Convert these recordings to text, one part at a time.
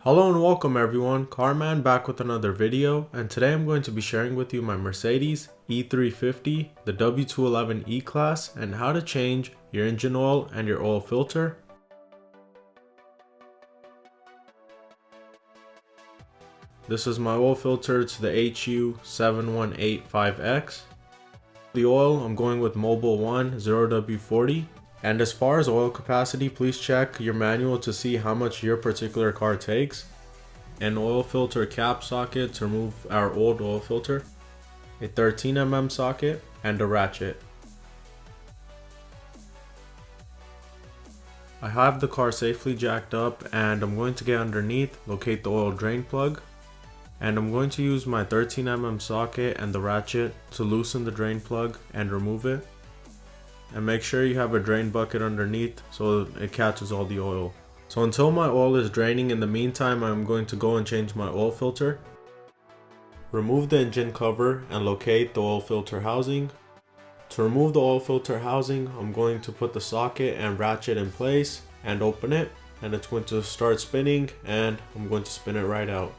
Hello and welcome everyone, Carman back with another video, and today I'm going to be sharing with you my Mercedes E350, the W211 E-Class, and how to change your engine oil and your oil filter. This is my oil filter, it's the HU7185X. The oil, I'm going with Mobil 1 0W40. And as far as oil capacity, please check your manual to see how much your particular car takes. An oil filter cap socket to remove our old oil filter, a 13mm socket, and a ratchet. I have the car safely jacked up and I'm going to get underneath, locate the oil drain plug, and I'm going to use my 13mm socket and the ratchet to loosen the drain plug and remove it. And make sure you have a drain bucket underneath so it catches all the oil. So until my oil is draining, in the meantime I'm going to go and change my oil filter. Remove the engine cover and locate the oil filter housing. To remove the oil filter housing, I'm going to put the socket and ratchet in place and open it, and it's going to start spinning and I'm going to spin it right out.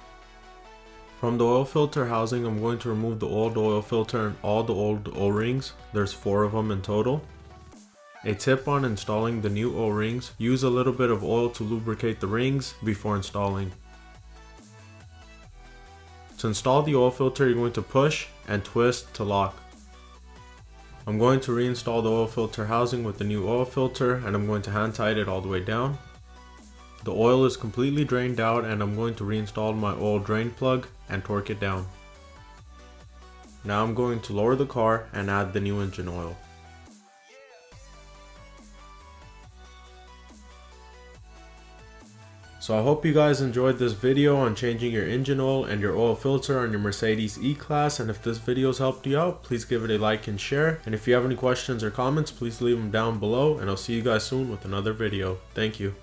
From the oil filter housing, I'm going to remove the old oil filter and all the old O-rings. There's 4 of them in total. A tip on installing the new O-rings: use a little bit of oil to lubricate the rings before installing. To install the oil filter, you're going to push and twist to lock. I'm going to reinstall the oil filter housing with the new oil filter, and I'm going to hand tighten it all the way down. The oil is completely drained out, and I'm going to reinstall my oil drain plug and torque it down. Now I'm going to lower the car and add the new engine oil. So I hope you guys enjoyed this video on changing your engine oil and your oil filter on your Mercedes E-Class, and if this video has helped you out, please give it a like and share. And if you have any questions or comments, please leave them down below, and I'll see you guys soon with another video. Thank you.